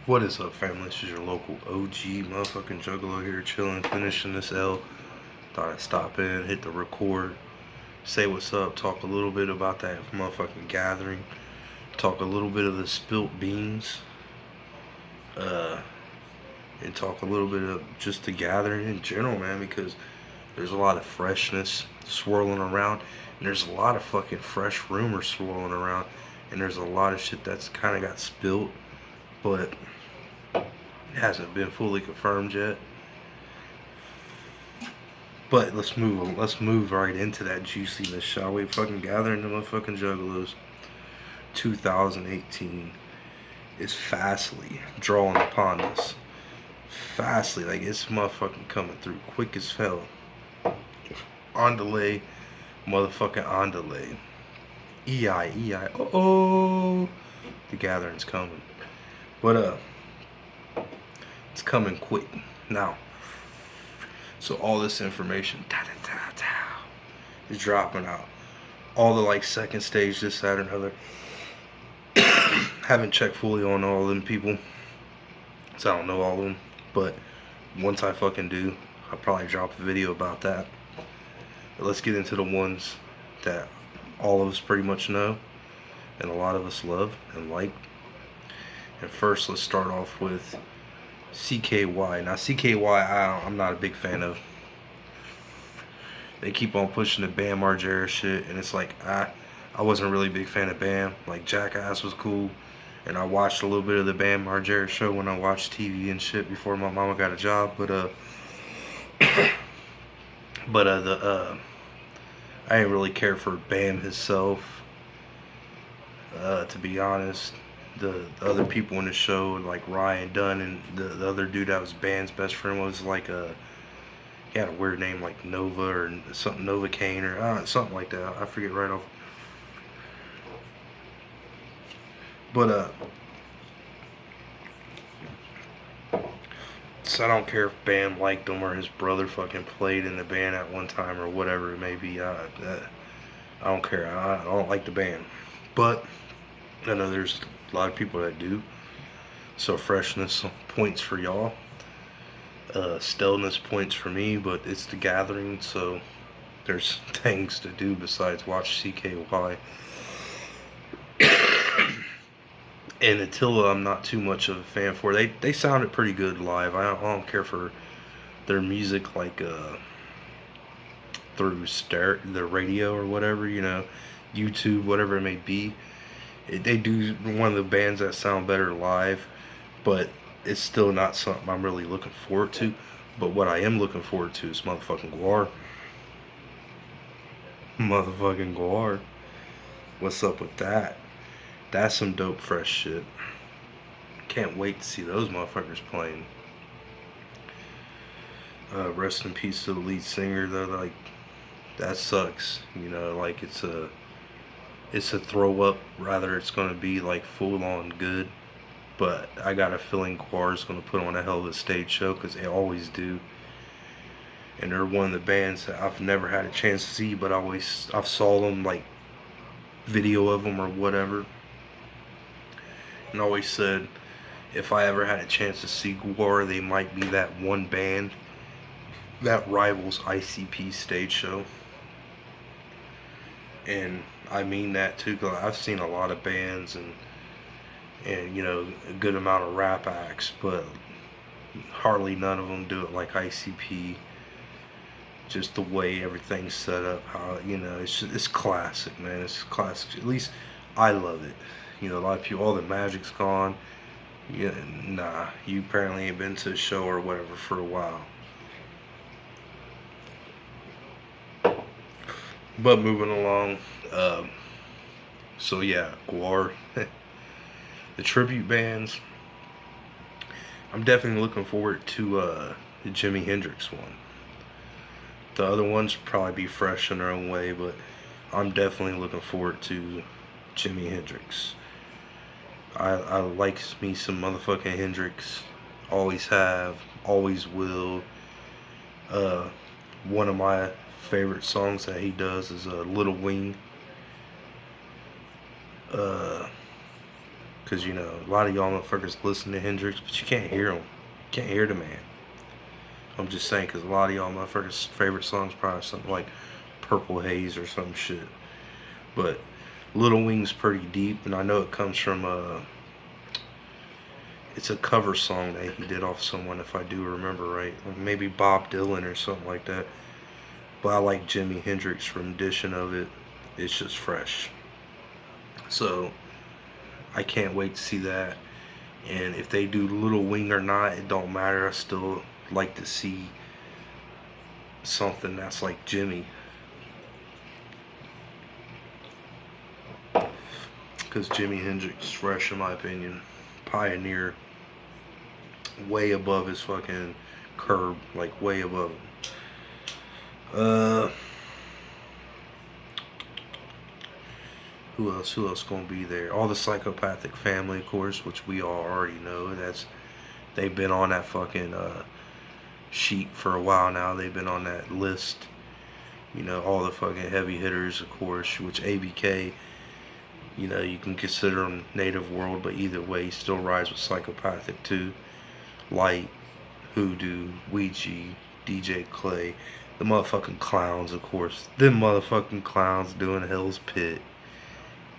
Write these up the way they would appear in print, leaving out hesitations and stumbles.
What is up, family? This is your local OG motherfucking juggalo here, chilling, finishing this L. Thought I'd stop in, hit the record, say what's up, talk a little bit about that motherfucking gathering, talk a little bit of the spilt beans, uh, and talk a little bit of just the gathering in general, man, because there's a lot of freshness swirling around, and there's a lot of fucking fresh rumors swirling around, and there's a lot of shit that's kind of got spilt, but it hasn't been fully confirmed yet. But let's move right into that juiciness, shall we? Fucking gathering the motherfucking juggalos. 2018 is fastly drawing upon us. Fastly, like it's motherfucking coming through quick as hell. On delay, motherfucking on delay. EI, oh, the gathering's coming. But it's coming quick now. So all this information is dropping out. All the like second stage, this, that, and other. Haven't checked fully on all of them people, so I don't know all of them. But once I fucking do, I'll probably drop a video about that. But let's get into the ones that all of us pretty much know, and a lot of us love and like. And first, let's start off with CKY. Now, CKY, I'm not a big fan of. They keep on pushing the Bam Margera shit, and it's like, I wasn't really a big fan of Bam. Like, Jackass was cool, and I watched a little bit of the Bam Margera show when I watched TV and shit before my mama got a job. But I didn't really care for Bam himself, to be honest. The other people in the show, like Ryan Dunn, and the other dude that was Bam's best friend, was like he had a weird name like Nova or something, Novocaine or something like that. I forget right off. But so I don't care if Bam liked him or his brother fucking played in the band at one time or whatever it may be. I don't care. I don't like the band, but I know there's a lot of people that do. So freshness points for y'all. Stillness points for me, but it's the gathering, so there's things to do besides watch CKY. And Attila, I'm not too much of a fan for. They sounded pretty good live. I don't care for their music, like through the radio or whatever, YouTube, whatever it may be. They do one of the bands that sound better live, but it's still not something I'm really looking forward to. But what I am looking forward to is motherfucking Guar. Motherfucking Guar. What's up with that? That's some dope, fresh shit. Can't wait to see those motherfuckers playing. Rest in peace to the lead singer, though. Like, that sucks. Like it's a throw up. Rather, it's gonna be like full on good. But I got a feeling Guar's gonna put on a hell of a stage show, because they always do. And they're one of the bands that I've never had a chance to see, but I've saw them, like video of them or whatever, and always said if I ever had a chance to see Guar, they might be that one band that rivals ICP's stage show. And I mean that too, because I've seen a lot of bands and a good amount of rap acts, but hardly none of them do it like ICP. Just the way everything's set up, how it's classic, man. It's classic. At least I love it. A lot of people, all the magic's gone. Yeah, nah, you apparently ain't been to a show or whatever for a while. But moving along, so yeah, Guar, the tribute bands. I'm definitely looking forward to the Jimi Hendrix one. The other ones probably be fresh in their own way, but I'm definitely looking forward to Jimi Hendrix. I like me some motherfucking Hendrix. Always have, always will. One of my favorite songs that he does is Little Wing. Because, you know, a lot of y'all motherfuckers listen to Hendrix, but you can't hear him. You can't hear the man. I'm just saying, because a lot of y'all motherfuckers' favorite songs probably something like Purple Haze or some shit. But Little Wing's pretty deep, and I know it comes from it's a cover song that he did off someone, if I do remember right. Like maybe Bob Dylan or something like that. But I like Jimi Hendrix's rendition of it. It's just fresh. So I can't wait to see that. And if they do Little Wing or not, it don't matter. I still like to see something that's like Jimmy. Because Jimi Hendrix is fresh in my opinion. Pioneer. Way above his fucking curb. Like way above him. Uh, who else? Who else gonna be there? All the Psychopathic Family, of course, which we all already know. They've been on that fucking sheet for a while now. They've been on that list. You know, all the fucking heavy hitters, of course, which ABK, you know, you can consider him Native World, but either way, he still rides with Psychopathic too. Light, Hoodoo, Ouija, DJ Clay, the motherfucking clowns, of course. Them motherfucking clowns doing Hell's Pit.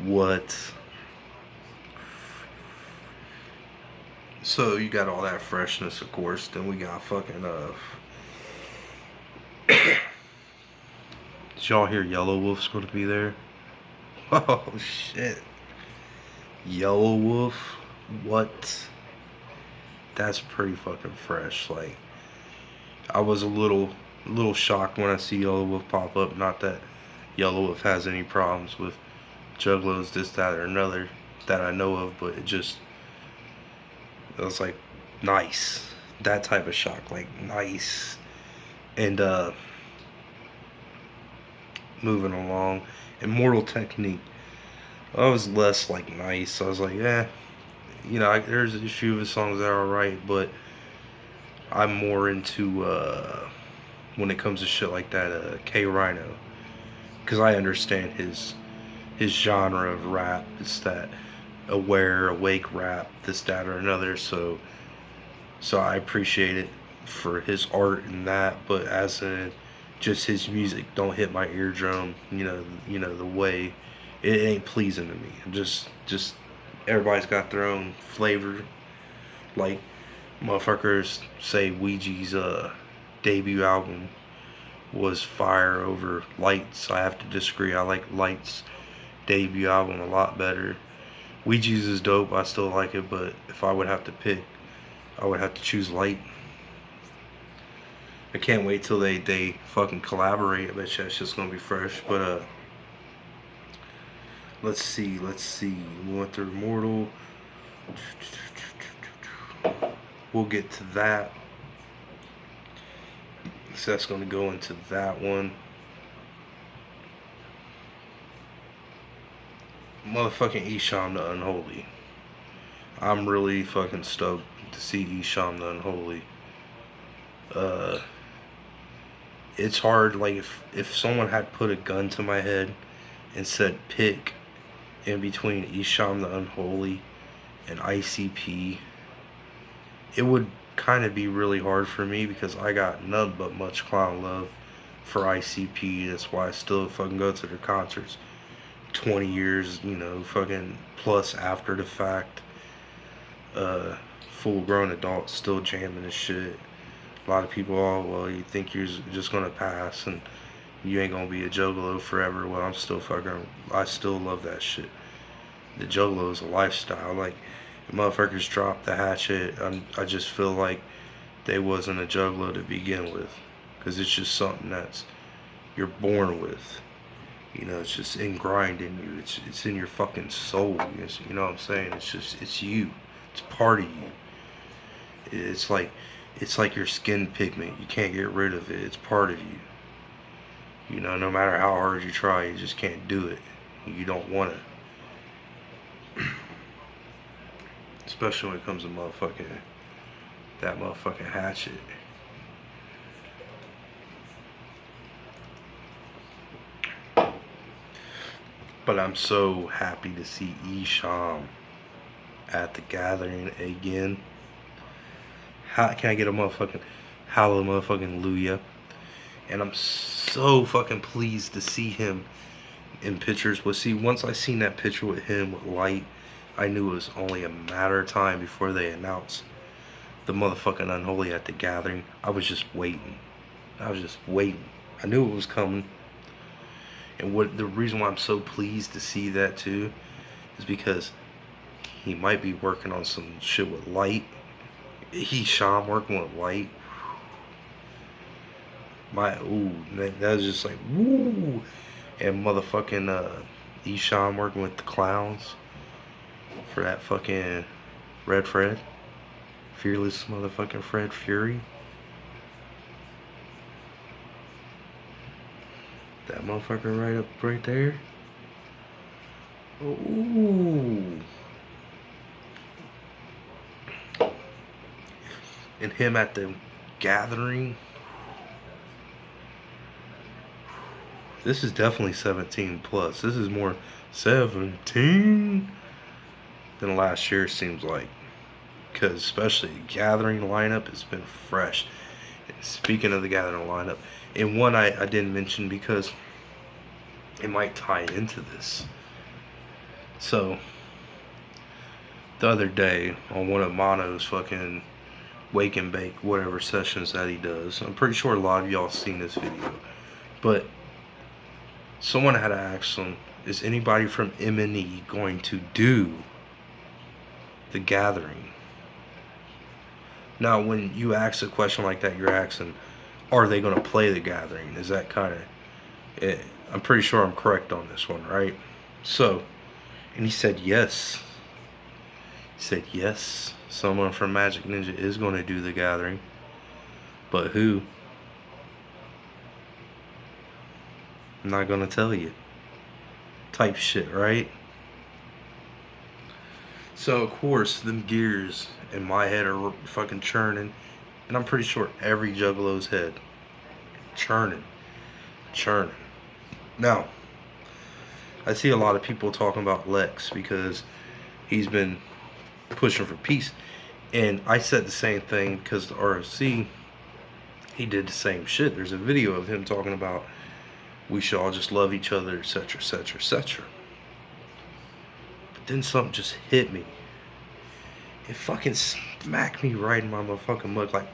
What? So you got all that freshness, of course. Then we got fucking Did y'all hear Yellow Wolf's going to be there? Oh shit. Yellow Wolf? What? That's pretty fucking fresh. Like, I was a little shocked when I see Yellow Wolf pop up. Not that Yellow Wolf has any problems with juggalos, this, that, or another that I know of, but it was like nice. That type of shock, like nice. And moving along, Immortal Technique. I was less like nice. I was like, yeah, you know, there's a few of his songs that are alright, but I'm more into when it comes to shit like that, K Rhino, because I understand his genre of rap. It's that awake rap, this, that, or another. So I appreciate it for his art and that, but as in just his music don't hit my eardrum. You know the way it ain't pleasing to me. Just everybody's got their own flavor. Like motherfuckers say Ouija's debut album was fire over Lights. I have to disagree. I like Lights' debut album a lot better. Ouija's is dope. I still like it, but if I would have to pick, I would have to choose Light. I can't wait till they fucking collaborate. I bet you that's just gonna be fresh. But let's see. We went through Immortal. We'll get to that. So that's gonna go into that one. Motherfucking Isham the Unholy. I'm really fucking stoked to see Isham the Unholy. It's hard. Like if someone had put a gun to my head and said pick in between Isham the Unholy and ICP, it would kind of be really hard for me because I got none but much clown love for ICP. That's why I still fucking go to their concerts. 20 years, you know, fucking plus after the fact. Full grown adults still jamming this shit. A lot of people, oh, well, you think you're just gonna pass and you ain't gonna be a juggalo forever. Well, I still love that shit. The juggalo is a lifestyle. Like, motherfuckers drop the hatchet. I just feel like they wasn't a juggalo to begin with. Because it's just something you're born with. You know, it's just ingrained in you. It's in your fucking soul. You know what I'm saying? It's you. It's part of you. It's like your skin pigment. You can't get rid of it. It's part of you. You know, no matter how hard you try, you just can't do it. You don't want to. Especially when it comes to that motherfucking hatchet. But I'm so happy to see Isham at the gathering again. How can I get a motherfucking hallelujah? And I'm so fucking pleased to see him in pictures. But see, once I seen that picture with him with Light, I knew it was only a matter of time before they announced the motherfucking Unholy at the gathering. I was just waiting. I was just waiting. I knew it was coming. And what the reason why I'm so pleased to see that too is because he might be working on some shit with Light. Sean working with Light. That was just like woo. And motherfucking Eshawn working with the clowns for that fucking Red Fred. Fearless motherfucking Fred Fury. That motherfucker right there. Ooh. And him at the gathering. This is definitely 17 plus. This is more 17 than last year, seems like. Because especially the gathering lineup has been fresh. Speaking of the gathering lineup, and one I didn't mention because it might tie into this. So the other day on one of Mono's fucking wake and bake whatever sessions that he does, I'm pretty sure a lot of y'all seen this video, but someone had to ask him, is anybody from M.N.E going to do the gathering? Now when you ask a question like that, you're asking, are they going to play the gathering? Is that kind of it? I'm pretty sure I'm correct on this one, right? So, and he said yes. He said yes, someone from Magic Ninja is going to do the gathering, but who? I'm not going to tell you. Type shit, right? So of course, them gears in my head are fucking churning, and I'm pretty sure every Juggalo's head churning. Now, I see a lot of people talking about Lex because he's been pushing for peace, and I said the same thing because the ROC, he did the same shit. There's a video of him talking about we should all just love each other, etc., etc., etc. But then something just hit me. It fucking smacked me right in my motherfucking mug, like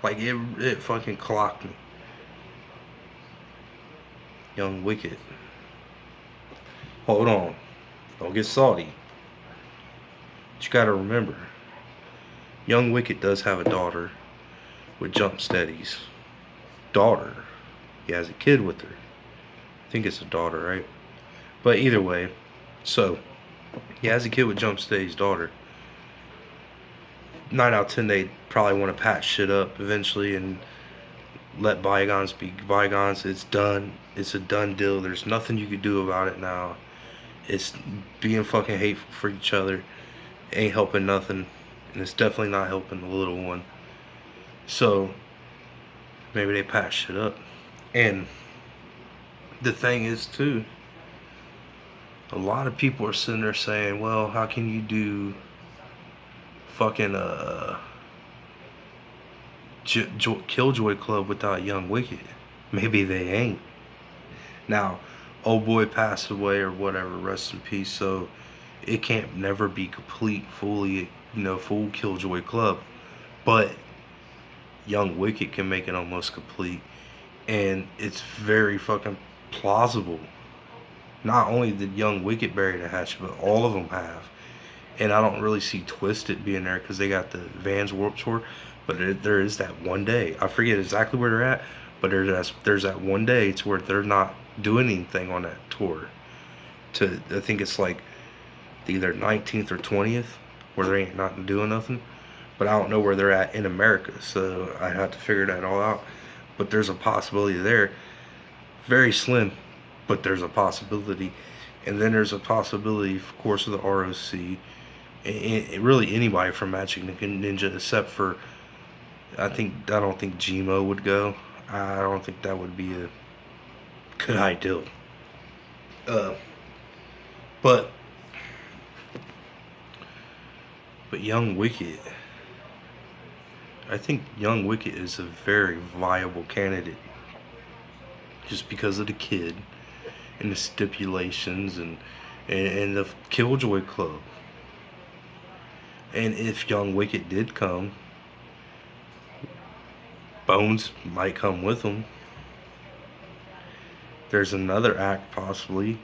it fucking clocked me. Young Wicked. Hold on. Don't get salty. But you gotta remember, Young Wicked does have a daughter with Jump Steady's daughter. He has a kid with her. I think it's a daughter, right? But either way, so he has a kid with Jump Steady's daughter. 9 out of 10, they probably want to patch shit up eventually and let bygones be bygones. It's done. It's a done deal. There's nothing you could do about it now. It's being fucking hateful for each other. Ain't helping nothing. And it's definitely not helping the little one. So maybe they patch shit up. And the thing is too, a lot of people are sitting there saying, well, how can you do fucking Killjoy Club without Young Wicked? Maybe they ain't. Now, old boy passed away or whatever, rest in peace, so it can't never be complete, fully, full Killjoy Club. But Young Wicked can make it almost complete, and it's very fucking plausible. Not only did Young Wicked bury the hatchet, but all of them have. And I don't really see Twisted being there because they got the Vans Warped Tour. But there is that one day. I forget exactly where they're at, but there's that one day to where they're not doing anything on that tour. I think it's like either 19th or 20th, where they ain't not doing nothing. But I don't know where they're at in America, so I have to figure that all out. But there's a possibility there. Very slim, but there's a possibility. And then there's a possibility, of course, of the ROC. And really anybody from Magic Ninja, except for I don't think Gmo would go. I don't think that would be a good idea. But But Young Wicket, I think Young Wicket is a very viable candidate just because of the kid and the stipulations and the Killjoy Club. And if Young Wicket did come, Bones might come with him. There's another act possibly,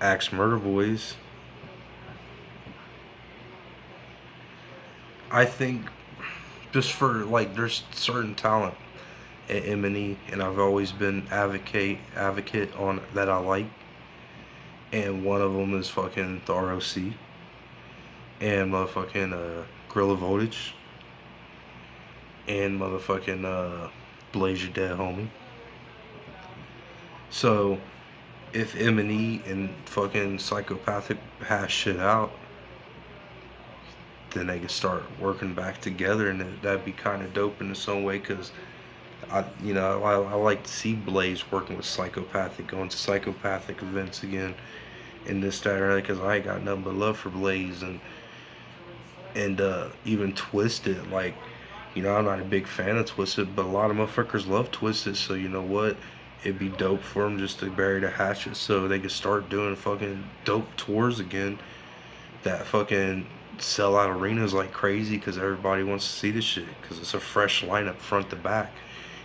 Axe Murder Boys. I think just for like there's certain talent at M&E, and I've always been advocate on that I like, and one of them is fucking the ROC and motherfucking Gorilla Voltage and motherfucking Blaze Your Dead Homie. So if M&E and fucking Psychopathic hash shit out, then they could start working back together, and that'd be kind of dope in its own way. Cause I like to see Blaze working with Psychopathic, going to Psychopathic events again, and this, that, or that. Cause I ain't got nothing but love for Blaze, and even Twisted. Like, I'm not a big fan of Twisted, but a lot of motherfuckers love Twisted. So you know what? It'd be dope for them just to bury the hatchet so they could start doing fucking dope tours again. That fucking sell out arenas like crazy because everybody wants to see this shit because it's a fresh lineup front to back.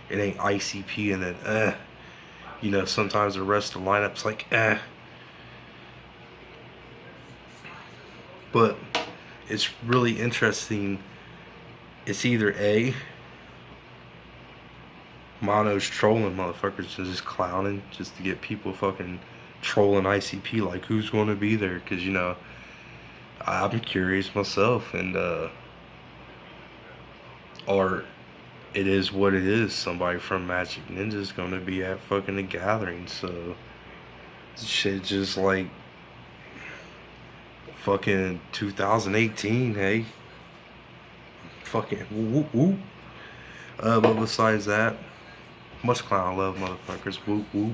It ain't ICP and then sometimes the rest of the lineup's like But it's really interesting. It's either A, Mono's trolling motherfuckers and just clowning just to get people fucking trolling ICP like who's going to be there, because I'm curious myself, and or it is what it is. Somebody from Magic Ninja is going to be at fucking the gathering, so shit just like fucking 2018, hey, fucking whoop whoop. But besides that, much clown love, motherfuckers. Whoop whoop.